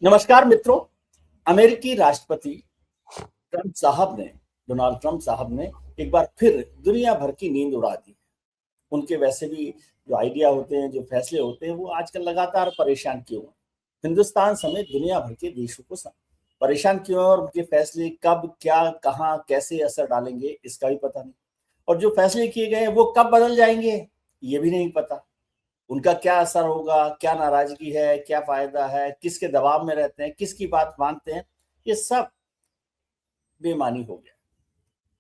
नमस्कार मित्रों। अमेरिकी राष्ट्रपति ट्रंप साहब ने डोनाल्ड ट्रंप साहब ने एक बार फिर दुनिया भर की नींद उड़ा दी। उनके वैसे भी जो आइडिया होते हैं, जो फैसले होते हैं, वो आजकल लगातार परेशान क्यों हैं? हिंदुस्तान समेत दुनिया भर के देशों को परेशान क्यों है और उनके फैसले कब, क्या, कहाँ, कैसे असर डालेंगे, इसका भी पता नहीं। और जो फैसले किए गए हैं वो कब बदल जाएंगे, ये भी नहीं पता। उनका क्या असर होगा, क्या नाराजगी है, क्या फायदा है, किसके दबाव में रहते हैं, किसकी बात मानते हैं, ये सब बेमानी हो गया।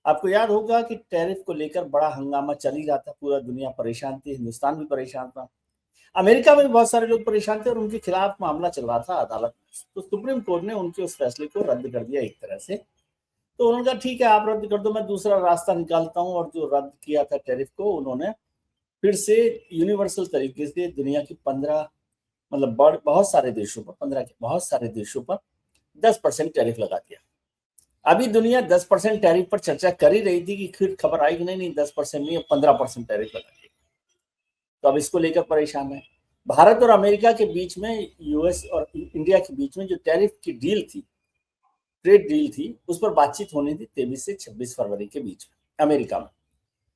आपको याद होगा कि टैरिफ को लेकर बड़ा हंगामा चल ही रहा था, पूरा दुनिया परेशान थी, हिंदुस्तान भी परेशान था, अमेरिका में भी बहुत सारे लोग परेशान थे और उनके खिलाफ मामला चल रहा था अदालत में। तो सुप्रीम कोर्ट ने उनके उस फैसले को रद्द कर दिया एक तरह से। तो उन्होंने कहा ठीक है, आप रद्द कर दो, मैं दूसरा रास्ता निकालता हूँ। और जो रद्द किया था टैरिफ को, उन्होंने फिर से यूनिवर्सल तरीके से दुनिया की 15 मतलब बहुत सारे देशों पर, 15 के बहुत सारे देशों पर 10% टैरिफ लगा दिया। अभी दुनिया 10% टैरिफ पर चर्चा कर ही रही थी कि फिर खबर आई कि नहीं 10% नहीं, 15% टैरिफ लगा दिया। तो अब इसको लेकर परेशान है। भारत और अमेरिका के बीच में, यूएस और इंडिया के बीच में जो टैरिफ की डील थी, ट्रेड डील थी, उस पर बातचीत होनी थी 23 से 26 फरवरी के बीच में अमेरिका में।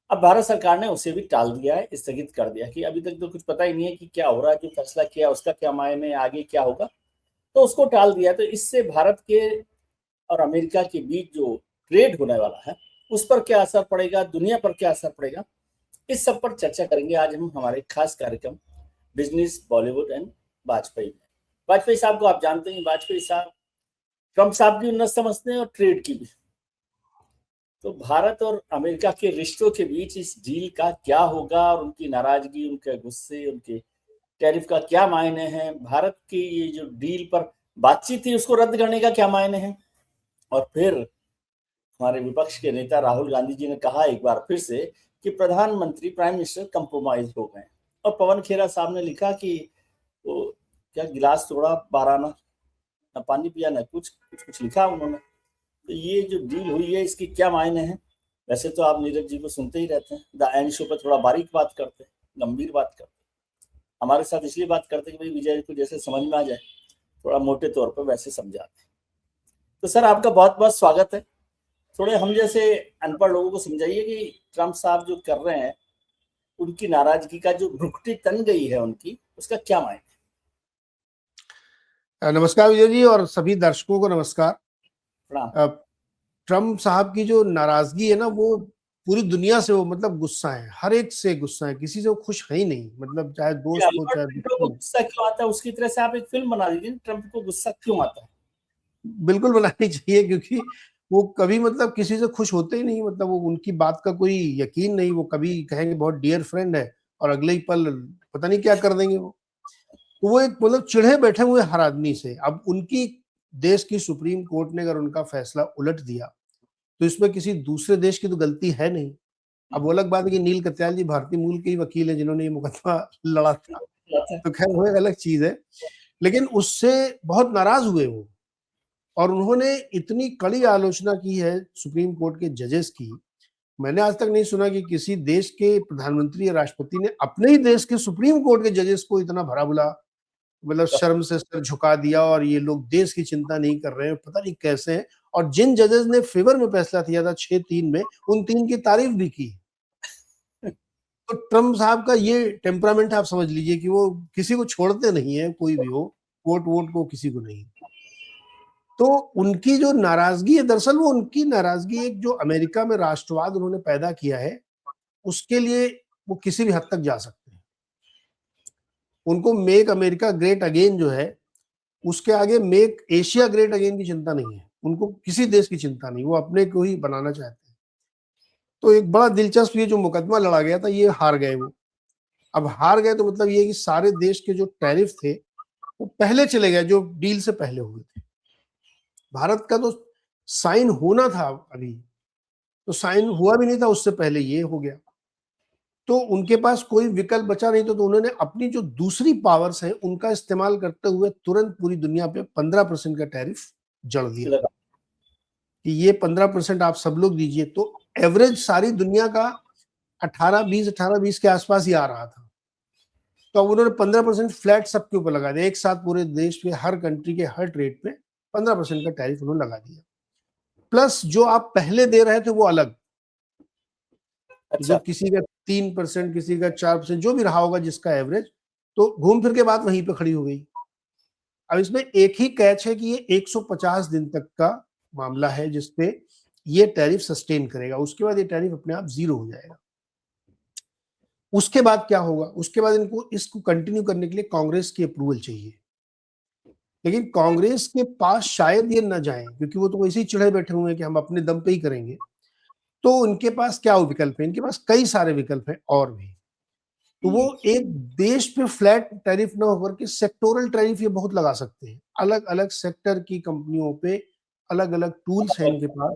अब भारत सरकार ने उसे भी टाल दिया है, स्थगित कर दिया कि अभी तक तो कुछ पता ही नहीं है कि क्या हो रहा है, जो फैसला किया उसका क्या मायने, आगे क्या होगा, तो उसको टाल दिया। तो इससे भारत के और अमेरिका के बीच जो ट्रेड होने वाला है, उस पर क्या असर पड़ेगा, दुनिया पर क्या असर पड़ेगा, इस सब पर चर्चा करेंगे आज हम हमारे खास कार्यक्रम बिजनेस बॉलीवुड एंड वाजपेयी में। वाजपेयी साहब को आप जानते हैं। वाजपेयी साहब ट्रंप साहब की उन्नत समझते हैं और ट्रेड की भी। तो भारत और अमेरिका के रिश्तों के बीच इस डील का क्या होगा और उनकी नाराजगी, उनके गुस्से, उनके टैरिफ का क्या मायने हैं, भारत की ये जो डील पर बातचीत थी उसको रद्द करने का क्या मायने हैं। और फिर हमारे विपक्ष के नेता राहुल गांधी जी ने कहा एक बार फिर से कि प्रधानमंत्री, प्राइम मिनिस्टर कंप्रोमाइज हो गए। और पवन खेरा साहब ने लिखा कि वो क्या गिलास तोड़ा 12 ना, ना पानी पिया, ना कुछ कुछ कुछ लिखा उन्होंने। तो ये जो डील हुई है, इसके क्या मायने हैं? वैसे तो आप नीरज जी को सुनते ही रहते हैं, द एंड शो पर थोड़ा बारीक बात करते हैं, गंभीर बात करते हैं। हमारे साथ इसलिए बात करते हैं कि भाई विजय को जैसे समझ में आ जाए, थोड़ा मोटे तौर पर वैसे समझाते हैं। तो सर, आपका बहुत बहुत स्वागत है। थोड़े हम जैसे अनपढ़ लोगों को समझाइए कि ट्रंप साहब जो कर रहे हैं, उनकी नाराजगी का जो भुखटी तन गई है उनकी, उसका क्या मायने? नमस्कार विजय जी और सभी दर्शकों को नमस्कार। प्रणाम। ट्रम्प साहब की जो नाराजगी है ना, वो पूरी दुनिया से, वो मतलब गुस्सा है, हर एक से गुस्सा है, किसी से वो खुश है ही नहीं, मतलब चाहे दोस्त हो चाहे ट्रंप को दुश्मन। गुस्सा क्यों आता है, उसकी तरह से आप एक फिल्म बना दीजिए, ट्रंप को गुस्सा क्यों आता है। बिल्कुल बनानी चाहिए, क्योंकि वो कभी मतलब किसी से खुश होते ही नहीं, मतलब वो उनकी बात का कोई यकीन नहीं। वो कभी कहेंगे बहुत डियर फ्रेंड है और अगले ही पल पता नहीं क्या कर देंगे वो। तो वो एक मतलब चिढ़े बैठे हुए हर आदमी से। अब उनकी देश की सुप्रीम कोर्ट ने अगर उनका फैसला उलट दिया तो इसमें किसी दूसरे देश की तो गलती है नहीं। अब वो अलग बात है कि नील कत्याल जी भारतीय मूल के ही वकील हैं जिन्होंने ये मुकदमा लड़ा था, तो खैर वो एक अलग चीज है। लेकिन उससे बहुत नाराज हुए वो, और उन्होंने इतनी कड़ी आलोचना की है सुप्रीम कोर्ट के जजेस की। मैंने आज तक नहीं सुना कि किसी देश के प्रधानमंत्री या राष्ट्रपति ने अपने ही देश के सुप्रीम कोर्ट के जजेस को इतना भरा बुला, मतलब शर्म से सर झुका दिया, और ये लोग देश की चिंता नहीं कर रहे हैं, पता नहीं कैसे हैं। और जिन जजेस ने फेवर में फैसला दिया था 6-3 में, उन 3 की तारीफ भी की। तो ट्रम्प साहब का ये टेम्परामेंट आप समझ लीजिए कि वो किसी को छोड़ते नहीं है, कोई भी हो, वोट वोट को किसी को नहीं। तो उनकी जो नाराजगी है, दरअसल वो उनकी नाराजगी एक जो अमेरिका में राष्ट्रवाद उन्होंने पैदा किया है, उसके लिए वो किसी भी हद तक जा सकते हैं। उनको मेक अमेरिका ग्रेट अगेन जो है, उसके आगे मेक एशिया ग्रेट अगेन की चिंता नहीं है। उनको किसी देश की चिंता नहीं, वो अपने को ही बनाना चाहते हैं। तो एक बड़ा दिलचस्प ये जो मुकदमा लड़ा गया था, ये हार गए वो। अब हार गए तो मतलब ये कि सारे देश के जो टैरिफ थे वो पहले चले गए, जो डील से पहले हुए थे। भारत का तो साइन होना था अभी, तो साइन हुआ भी नहीं था, उससे पहले ये हो गया। तो उनके पास कोई विकल्प बचा नहीं, तो उन्होंने अपनी जो दूसरी पावर्स हैं उनका इस्तेमाल करते हुए तुरंत पूरी दुनिया पे 15% का टैरिफ जड़ दिया कि ये 15% आप सब लोग दीजिए। तो एवरेज सारी दुनिया का 18-20 के आसपास ही आ रहा था। तो अब उन्होंने 15% फ्लैट सबके ऊपर लगा दिया, एक साथ पूरे देश के हर कंट्री के हर ट्रेड पे 15% का टैरिफ उन्होंने लगा दिया। प्लस जो आप पहले दे रहे थे वो अलग, जो अच्छा, किसी का 3%, किसी का 4%, जो भी रहा होगा जिसका एवरेज, तो घूम फिर के बात वहीं पे खड़ी हो गई। अब इसमें एक ही कैच है कि ये 150 दिन तक का मामला है जिसपे ये टैरिफ सस्टेन करेगा, उसके बाद ये टैरिफ अपने आप जीरो हो जाएगा। उसके बाद क्या होगा, उसके बाद इनको इसको कंटिन्यू करने के लिए कांग्रेस की अप्रूवल चाहिए, लेकिन कांग्रेस के पास शायद ये न जाए, क्योंकि वो तो वैसे ही चिढ़े बैठे हुए हैं कि हम अपने दम पे ही करेंगे। तो उनके पास क्या विकल्प है, इनके पास कई सारे विकल्प हैं और भी। तो वो एक देश पे फ्लैट टैरिफ ना होकर के सेक्टोरल टैरिफ ये बहुत लगा सकते हैं, अलग अलग सेक्टर की कंपनियों पे अलग अलग टूल्स हैं इनके पास,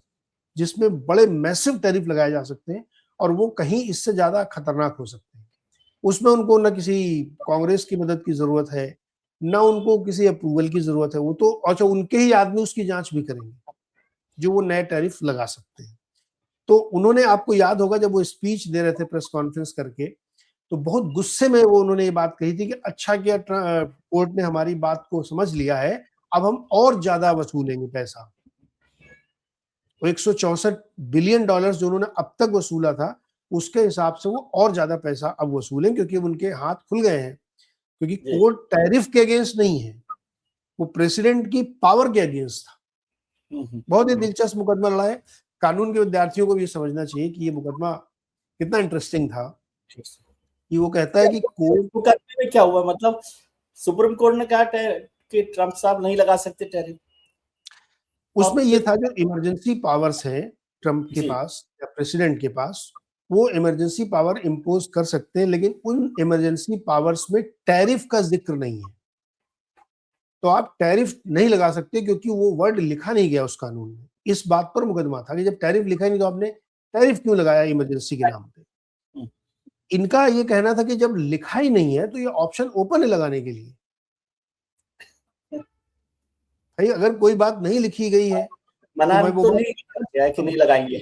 जिसमें बड़े मैसिव टैरिफ लगाए जा सकते हैं और वो कहीं इससे ज्यादा खतरनाक हो सकते हैं। उसमें उनको ना किसी कांग्रेस की मदद की जरूरत है, ना उनको किसी अप्रूवल की जरूरत है, वो तो अच्छा उनके ही आदमी उसकी जांच भी करेंगे जो वो नए टैरिफ लगा सकते हैं। तो उन्होंने, आपको याद होगा जब वो स्पीच दे रहे थे प्रेस कॉन्फ्रेंस करके, तो बहुत गुस्से में वो उन्होंने ये बात कही थी कि अच्छा किया कोर्ट ने हमारी बात को समझ लिया है, अब हम और ज्यादा वसूलेंगे पैसा। वो 164 बिलियन डॉलर जो उन्होंने अब तक वसूला था, उसके हिसाब से वो और ज्यादा पैसा अब वसूलें, क्योंकि उनके हाथ खुल गए हैं, क्योंकि कोर्ट टैरिफ के अगेंस्ट नहीं है, वो प्रेसिडेंट की पावर के अगेंस्ट था। बहुत ही दिलचस्प मुकदमा लड़ा है। कानून के विद्यार्थियों को भी समझना चाहिए कि ये मुकदमा कितना इंटरेस्टिंग था, कि वो कहता है कि कोर्ट, मुकदमे में क्या हुआ, मतलब सुप्रीम कोर्ट ने कहा कि ट्रंप साहब नहीं लगा सकते टैरिफ। उसमें ये था जो इमरजेंसी पावर्स हैं ट्रंप के पास या प्रेसिडेंट के पास, वो इमरजेंसी पावर इंपोज कर सकते हैं, लेकिन उन इमरजेंसी पावर्स में टैरिफ का जिक्र नहीं है। तो आप टैरिफ नहीं लगा सकते क्योंकि वो वर्ड लिखा नहीं गया उस कानून में। इस बात पर मुकदमा था कि जब टैरिफ लिखा ही नहीं तो आपने टैरिफ क्यों लगाया इमरजेंसी के नाम पे। इनका ये कहना था कि जब लिखा ही नहीं है तो ये ऑप्शन ओपन है लगाने के लिए। भाई अगर कोई बात नहीं लिखी गई है मना तो मैं वो तो बात नहीं किया कि नहीं लगाएंगे,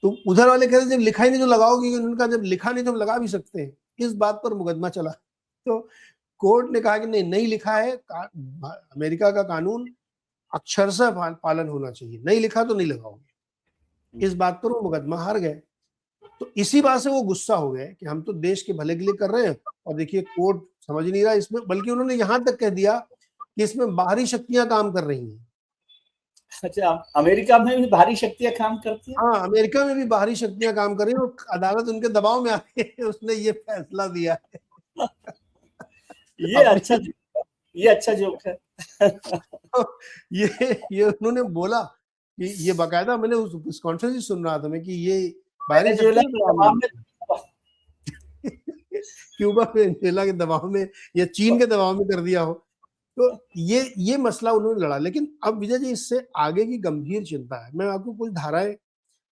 तो उधर वाले कहते जब लिखा ही नहीं तो लगाओगे, उनका जब लिखा नहीं तो हम लगा भी सकते हैं। इस बात पर मुकदमा चला, तो कोर्ट ने कहा कि नहीं लिखा है, अमेरिका का कानून अक्षरशः पालन होना चाहिए, नहीं लिखा तो नहीं लगाओगे। इस बात पर वो मुकदमा हार गए। तो इसी बात से वो गुस्सा हो गए कि हम तो देश के भले के लिए कर रहे हैं और देखिए कोर्ट समझ नहीं रहा इसमें, बल्कि उन्होंने यहां तक कह दिया कि इसमें बाहरी शक्तियां काम कर रही हैं। अच्छा, अमेरिका में भी भारी शक्तियां काम करती हैं? हाँ, अमेरिका में भी बाहरी शक्तियां काम कर रही हैं और अदालत उनके दबाव में आ गई है, उसने ये फैसला दिया है। ये अच्छा ये अच्छा जोक है। ये उन्होंने बोला कि ये बाकायदा, मैंने उस कॉन्फ्रेंस ही सुन रहा था मैं कि ये बाहरी वेनेजुएला शक्तियां के दबाव दबाव में, में क्यूबा वेनेजुएला के दबाव में या चीन के दबाव में कर दिया हो। तो ये मसला उन्होंने लड़ा। लेकिन अब विजय जी इससे आगे की गंभीर चिंता है। मैं आपको कुछ धाराएं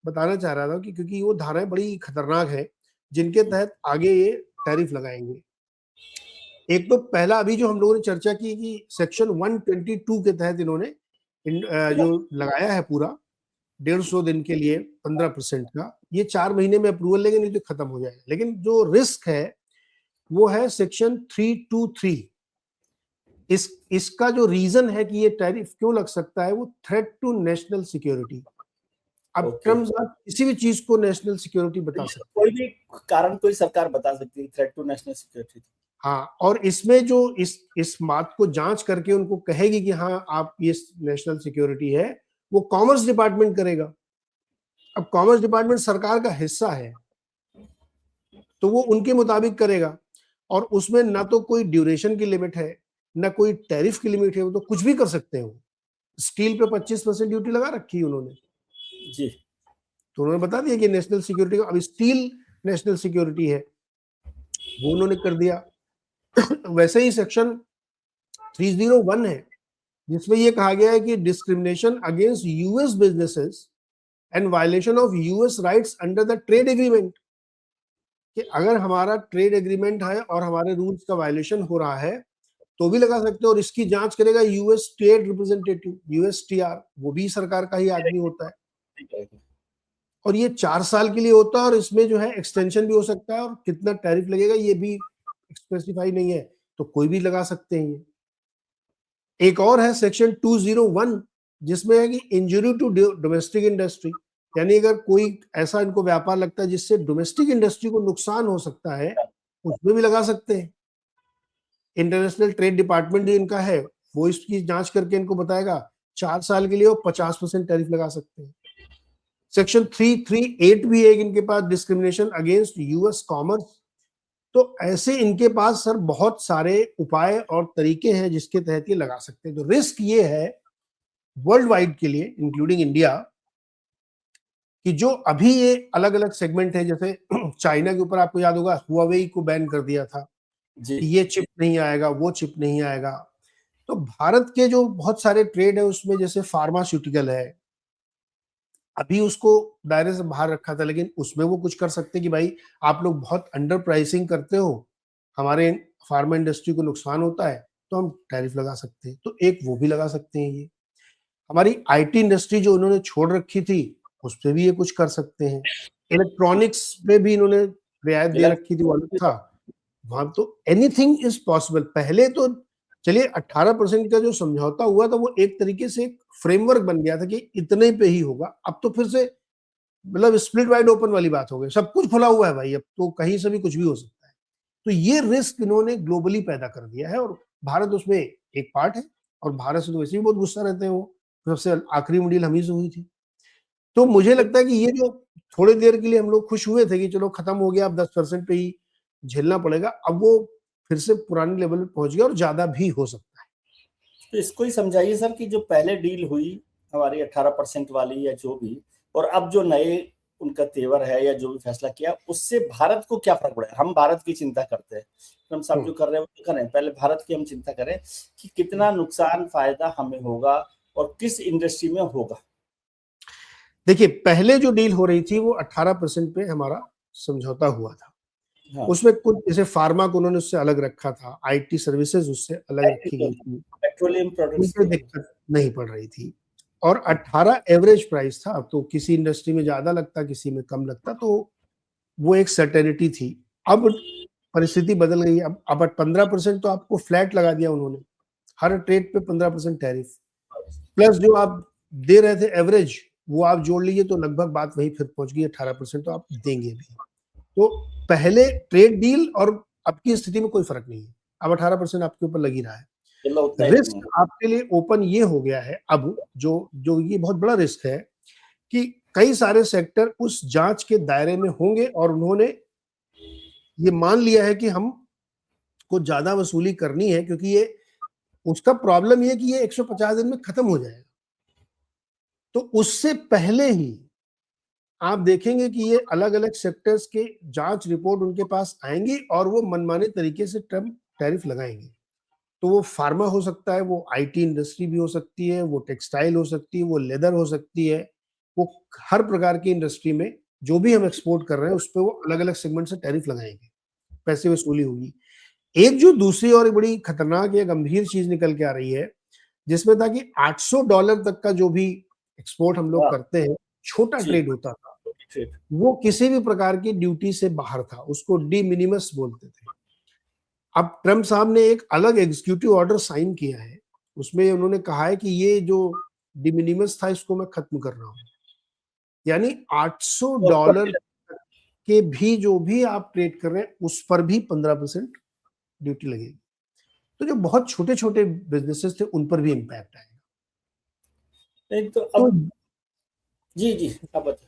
बताना चाह रहा था कि क्योंकि वो धाराएं बड़ी खतरनाक है जिनके तहत आगे ये टैरिफ लगाएंगे। एक तो पहला अभी जो हम लोगों ने चर्चा की कि सेक्शन 122 के तहत इन्होंने जो लगाया है पूरा 150 दिन के लिए 15% का, ये 4 महीने में अप्रूवल लेंगे नहीं तो खत्म हो जाएगा। लेकिन जो रिस्क है वो है सेक्शन 323। इसका जो रीजन है कि ये टैरिफ क्यों लग सकता है, वो थ्रेट टू नेशनल सिक्योरिटी। अब ट्रम्प साहब किसी भी चीज को नेशनल सिक्योरिटी बता सकते हैं, कोई भी कारण कोई सरकार बता सकती है, थ्रेट टू नेशनल सिक्योरिटी। हाँ, और इसमें जो इस बात को जांच करके उनको कहेगी कि हाँ आप ये नेशनल सिक्योरिटी है, वो कॉमर्स डिपार्टमेंट करेगा। अब कॉमर्स डिपार्टमेंट सरकार का हिस्सा है तो वो उनके मुताबिक करेगा, और उसमें ना तो कोई ड्यूरेशन की लिमिट है ना कोई टैरिफ की लिमिट है, वो तो कुछ भी कर सकते हैं। वो स्टील पे 25% ड्यूटी लगा रखी है उन्होंने जी, तो उन्होंने बता दिया कि नेशनल सिक्योरिटी, अब स्टील नेशनल सिक्योरिटी है, वो उन्होंने कर दिया। वैसे ही सेक्शन 301 है जिसमें ये कहा गया है कि discrimination against US businesses and violation of US rights under the trade agreement, कि अगर हमारा ट्रेड एग्रीमेंट है और हमारे रूल्स का वायलेशन हो रहा है तो भी लगा सकते हो, और इसकी जांच करेगा यूएस ट्रेड रिप्रेजेंटेटिव, यूएसटीआर, वो भी सरकार का ही आदमी होता है। और ये 4 साल के लिए होता है और इसमें जो है एक्सटेंशन भी हो सकता है, और कितना टैरिफ लगेगा ये भी स्पेसिफाई नहीं है तो कोई भी लगा सकते हैं ये। एक और है सेक्शन 201 जिसमें है कि इंजरी टू डोमेस्टिक इंडस्ट्री, यानी अगर कोई ऐसा इनको व्यापार लगता है जिससे डोमेस्टिक इंडस्ट्री को नुकसान हो सकता है, उसमें भी लगा सकते हैं। इंटरनेशनल ट्रेड डिपार्टमेंट जो इनका है वो इसकी जांच करके इनको बताएगा 4 साल के लिए वो 50% टैरिफ लगा सकते हैं। सेक्शन 338 भी है इनके पास, डिस्क्रिमिनेशन अगेंस्ट यूएस कॉमर्स। तो ऐसे इनके पास सर बहुत सारे उपाय और तरीके हैं जिसके तहत ये लगा सकते हैं। तो रिस्क ये है वर्ल्ड वाइड के लिए इंक्लूडिंग इंडिया कि जो अभी ये अलग अलग सेगमेंट है, जैसे चाइना के ऊपर आपको याद होगा हुआवेई को बैन कर दिया था जी कि ये चिप नहीं आएगा, वो चिप नहीं आएगा। तो भारत के जो बहुत सारे ट्रेड है उसमें जैसे फार्मास्यूटिकल है, अभी उसको दायरे से बाहर रखा था, लेकिन उसमें वो कुछ कर सकते कि भाई आप लोग बहुत अंडर प्राइसिंग करते हो, हमारे फार्मा इंडस्ट्री को नुकसान होता है, तो हम टैरिफ लगा सकते हैं। तो एक वो भी लगा सकते हैं ये। हमारी आईटी इंडस्ट्री जो उन्होंने छोड़ रखी थी उस पे भी ये कुछ कर सकते हैं। इलेक्ट्रॉनिक्स पे भी इन्होंने रियायत दे रखी थी, वो अलग था। वहां तो एनीथिंग इज पॉसिबल। पहले तो चलिए 18% का जो समझौता हुआ था वो एक तरीके से एक फ्रेमवर्क बन गया था कि इतने पे ही होगा। अब तो फिर से मतलब स्प्लिट वाइड ओपन वाली बात हो गई, सब कुछ खुला हुआ है भाई, अब तो कहीं से भी कुछ भी हो सकता है। तो ये रिस्क इन्होंने ग्लोबली पैदा कर दिया है और भारत उसमें एक पार्ट है। और भारत से तो वैसे भी बहुत गुस्सा रहते हैं वो, सबसे आखिरी मुड़ील हम ही से हुई थी। तो मुझे लगता है कि ये जो थोड़ी देर के लिए हम लोग खुश हुए थे कि चलो खत्म हो गया, अब 10% पे ही झेलना पड़ेगा, अब वो फिर से पुराने लेवल पे पहुंच गया और ज्यादा भी हो सकता है। तो इसको ही समझाइए सर कि जो पहले डील हुई हमारी 18% वाली या जो भी, और अब जो नए उनका तेवर है या जो भी फैसला किया, उससे भारत को क्या फर्क पड़ेगा। हम भारत की चिंता करते हैं, हम सब जो कर रहे हैं वो करें, पहले भारत की हम चिंता करें कि कितना नुकसान फायदा हमें होगा और किस इंडस्ट्री में होगा। देखिए पहले जो डील हो रही थी वो 18% पे हमारा समझौता हुआ था। हाँ, उसमें कुछ जैसे फार्मा को उन्होंने उससे अलग रखा था, आईटी सर्विसेज उससे अलग रखी गई थी, पेट्रोलियम प्रोडक्ट्स उनपे दिक्कत नहीं पड़ रही थी। और 18 एवरेज प्राइस था, तो किसी इंडस्ट्री में ज्यादा लगता किसी में कम लगता, तो वो एक सर्टेनिटी थी। अब परिस्थिति बदल गई, अब 15% तो आपको फ्लैट लगा दिया उन्होंने, हर ट्रेड पे 15% टैरिफ, प्लस जो आप दे रहे थे एवरेज वो आप जोड़ लीजिए तो लगभग बात वही फिर पहुंच गई 18%, तो आप देंगे भी। तो पहले ट्रेड डील और अब की स्थिति में कोई फर्क नहीं है, अब 18% आपके ऊपर लग ही रहा है। रिस्क आपके लिए ओपन ये हो गया है अब, जो ये बहुत बड़ा रिस्क है कि कई सारे सेक्टर उस जांच के दायरे में होंगे और उन्होंने ये मान लिया है कि हम को ज्यादा वसूली करनी है, क्योंकि ये उसका प्रॉब्लम ये कि ये 150 दिन में खत्म हो जाएगा। तो उससे पहले ही आप देखेंगे कि ये अलग अलग सेक्टर्स के जांच रिपोर्ट उनके पास आएंगी और वो मनमाने तरीके से टैरिफ लगाएंगे। तो वो फार्मा हो सकता है, वो आईटी इंडस्ट्री भी हो सकती है, वो टेक्सटाइल हो सकती है, वो लेदर हो सकती है, वो हर प्रकार की इंडस्ट्री में जो भी हम एक्सपोर्ट कर रहे हैं उस पर वो अलग अलग सेगमेंट से टैरिफ लगाएंगे, पैसे वसूली होगी। एक जो दूसरी और बड़ी खतरनाक या गंभीर चीज निकल के आ रही है, जिसमें था कि $800 तक का जो भी एक्सपोर्ट हम लोग करते हैं, छोटा ट्रेड होता था, वो किसी भी प्रकार की ड्यूटी से बाहर था, उसको डी मिनिमस बोलते थे। अब ट्रम्प साहब ने एक अलग एग्जीक्यूटिव ऑर्डर साइन किया है, उसमें उन्होंने कहा है कि ये जो डी मिनिमस था इसको मैं खत्म कर रहा हूं, यानी $800 के भी जो भी आप ट्रेड कर रहे हैं उस पर भी 15% ड्यूटी लगेगी। तो जो बहुत छोटे छोटे बिजनेसेस थे उन पर भी इम्पैक्ट आएगा। नहीं तो अब जी जी अब बताइए।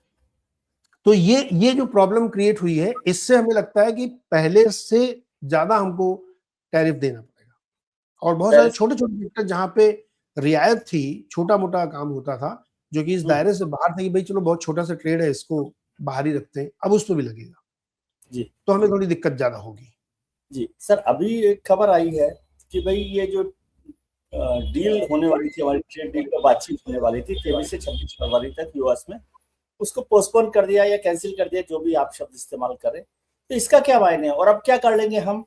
तो ये जो प्रॉब्लम क्रिएट हुई है, इससे हमें लगता है कि पहले से ज्यादा हमको टैरिफ देना पड़ेगा। और बहुत सारे छोटे छोटे सेक्टर जहां पे रियायत थी, छोटा मोटा काम होता था जो कि इस दायरे से बाहर था कि भाई चलो बहुत छोटा सा ट्रेड है इसको बाहर ही रखते हैं, अब उस पर भी लगेगा जी, तो हमें थोड़ी दिक्कत ज्यादा होगी। जी सर, अभी एक खबर आई है कि भाई ये जो डील होने वाली थी, हमारी ट्रेड डील पर बातचीत होने वाली थी 23 से 26 फरवरी तक यूएस में, उसको पोस्टपोन कर दिया या कैंसिल कर दिया, जो भी आप शब्द इस्तेमाल करें। तो इसका क्या मायने है और अब क्या कर लेंगे हम,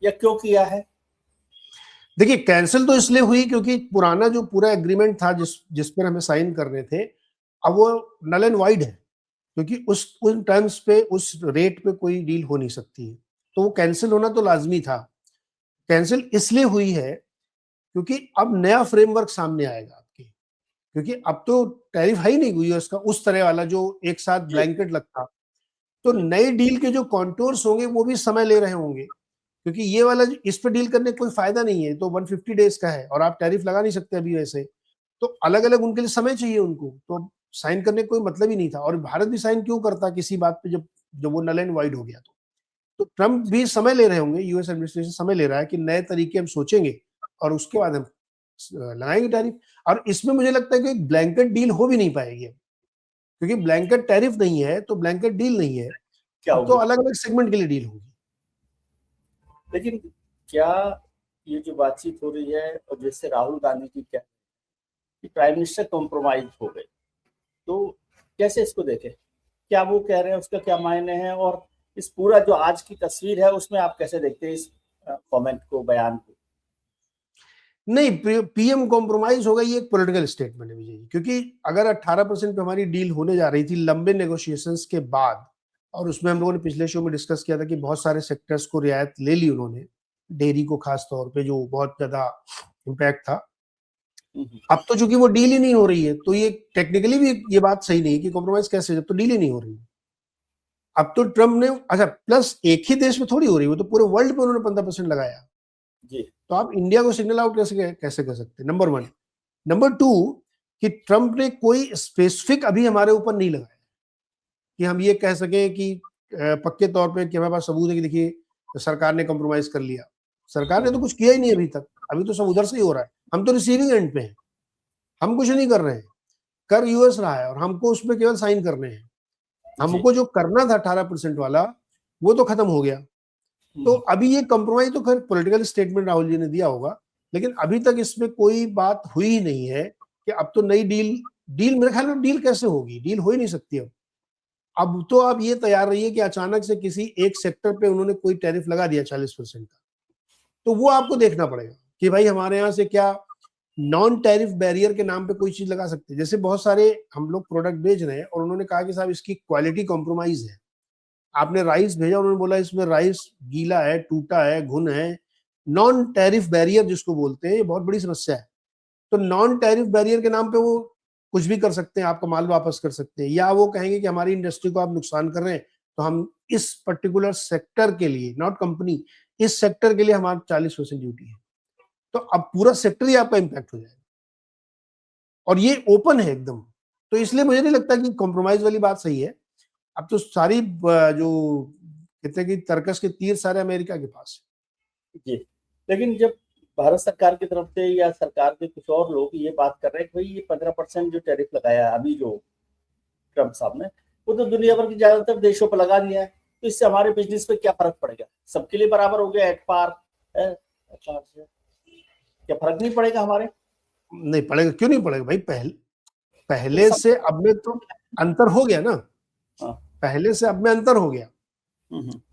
या क्यों किया है? देखिए कैंसिल तो इसलिए हुई क्योंकि पुराना जो पूरा एग्रीमेंट था जिस पर हमें साइन करने थे, अब वो नल एंड वाइड है, क्योंकि उन टर्म्स पे उस रेट पे कोई डील हो नहीं सकती है। तो वो कैंसिल होना तो लाजमी था। कैंसिल इसलिए हुई है क्योंकि अब नया फ्रेमवर्क सामने आएगा आपके, क्योंकि अब तो टैरिफ है ही नहीं यूएस का उस तरह वाला जो एक साथ ब्लैंकेट लगता। तो नई डील के जो कॉन्टोर्स होंगे वो भी समय ले रहे होंगे, क्योंकि ये वाला इस पे डील करने का कोई फायदा नहीं है, तो 150 डेज का है और आप टैरिफ लगा नहीं सकते अभी वैसे, तो अलग अलग उनके लिए समय चाहिए उनको, तो साइन करने का कोई मतलब ही नहीं था। और भारत भी साइन क्यों करता किसी बात पे जब जब वो नल एंड वाइड हो गया। तो ट्रम्प भी समय ले रहे होंगे, यूएस एडमिनिस्ट्रेशन समय ले रहा है कि नए तरीके हम सोचेंगे और उसके बाद हम लगाएंगे टैरिफ। और इसमें मुझे लगता है कि एक ब्लैंकेट डील हो भी नहीं पाएगी, क्योंकि ब्लैंकेट टैरिफ नहीं है तो ब्लैंकेट डील नहीं है, क्या अब तो होगी? अलग अलग सेगमेंट के लिए डील होगी। लेकिन क्या ये जो बातचीत हो रही है, और जैसे राहुल गांधी की क्या कि प्राइम मिनिस्टर कॉम्प्रोमाइज हो गए, तो कैसे इसको देखें? क्या वो कह रहे हैं, उसका क्या मायने हैं? और इस पूरा जो आज की तस्वीर है उसमें आप कैसे देखते हैं इस कमेंट को, बयान को? नहीं, पीएम कॉम्प्रोमाइज होगा ये एक पॉलिटिकल स्टेटमेंट है विजय जी, क्योंकि अगर 18% पे हमारी डील होने जा रही थी लंबे नेगोशिएशंस के बाद, और उसमें हम लोगों ने पिछले शो में डिस्कस किया था कि बहुत सारे सेक्टर्स को रियायत ले ली उन्होंने, डेयरी को खास तौर पे जो बहुत ज्यादा इम्पैक्ट था। अब तो चूंकि वो डील ही नहीं हो रही है, तो ये टेक्निकली भी ये बात सही नहीं है कि कॉम्प्रोमाइज कैसे, जब तो डील ही नहीं हो रही है। अब तो ट्रम्प ने, अच्छा प्लस एक ही देश में थोड़ी हो रही है, वो तो पूरे वर्ल्ड पे उन्होंने 15% लगाया जी। तो आप इंडिया को सिग्नल आउट कैसे कैसे कर सकते हैं? नंबर 1। नंबर 2 कि ट्रम्प ने कोई स्पेसिफिक अभी हमारे ऊपर नहीं लगाया कि हम ये कह सके कि पक्के तौर पे कि हमारे पास सबूत है कि देखिए सरकार ने कॉम्प्रोमाइज कर लिया। सरकार ने तो कुछ किया ही नहीं अभी तक, अभी तो सब उधर से ही हो रहा है, हम तो रिसीविंग एंड पे हैं, हम कुछ नहीं कर रहे हैं, कर यूएस रहा है और हमको उसमें केवल साइन करने हैं। हमको जो करना था 18% वाला वो तो खत्म हो गया। तो अभी ये कंप्रोमाइज तो खैर पॉलिटिकल स्टेटमेंट राहुल जी ने दिया होगा, लेकिन अभी तक इसमें कोई बात हुई ही नहीं है कि अब तो नई डील मेरे ख्याल में डील कैसे होगी, डील हो ही नहीं सकती। अब तो आप ये तैयार रहिए कि अचानक से किसी एक सेक्टर पे उन्होंने कोई टैरिफ लगा दिया 40% का, तो वो आपको देखना पड़ेगा कि भाई हमारे यहाँ से क्या नॉन टैरिफ बैरियर के नाम पे कोई चीज लगा सकते हैं। जैसे बहुत सारे हम लोग प्रोडक्ट बेच रहे हैं और उन्होंने कहा कि साहब इसकी क्वालिटी कॉम्प्रोमाइज है, आपने राइस भेजा, उन्होंने बोला इसमें राइस गीला है, टूटा है, घुन है। नॉन टैरिफ बैरियर जिसको बोलते हैं, ये बहुत बड़ी समस्या है। तो नॉन टैरिफ बैरियर के नाम पे वो कुछ भी कर सकते हैं, आपका माल वापस कर सकते हैं, या वो कहेंगे कि हमारी इंडस्ट्री को आप नुकसान कर रहे हैं तो हम इस पर्टिकुलर सेक्टर के लिए, नॉट कंपनी, इस सेक्टर के लिए हमारा 40% ड्यूटी है। तो अब पूरा सेक्टर ही आपका इंपैक्ट हो जाएगा और ये ओपन है एकदम। तो इसलिए मुझे नहीं लगता कि कॉम्प्रोमाइज वाली बात सही है। अब तो सारी जो कहते हैं कि तर्कस के तीर सारे अमेरिका के पास है। जी, लेकिन जब भारत सरकार की तरफ से या सरकार के कुछ और लोग ये बात कर रहे हैं कि भाई ये 15% जो टैरिफ लगाया अभी जो ट्रम्प साहब ने, वो तो दुनिया भर की ज्यादातर देशों पर लगा दिया है, तो इससे हमारे बिजनेस पे क्या फर्क पड़ेगा? सबके लिए बराबर हो गया एट पार, क्या फर्क नहीं पड़ेगा हमारे? नहीं पड़ेगा, क्यों नहीं पड़ेगा भाई? पहले तो से अब में तो अंतर हो गया ना। हाँ। पहले से अब में अंतर हो गया।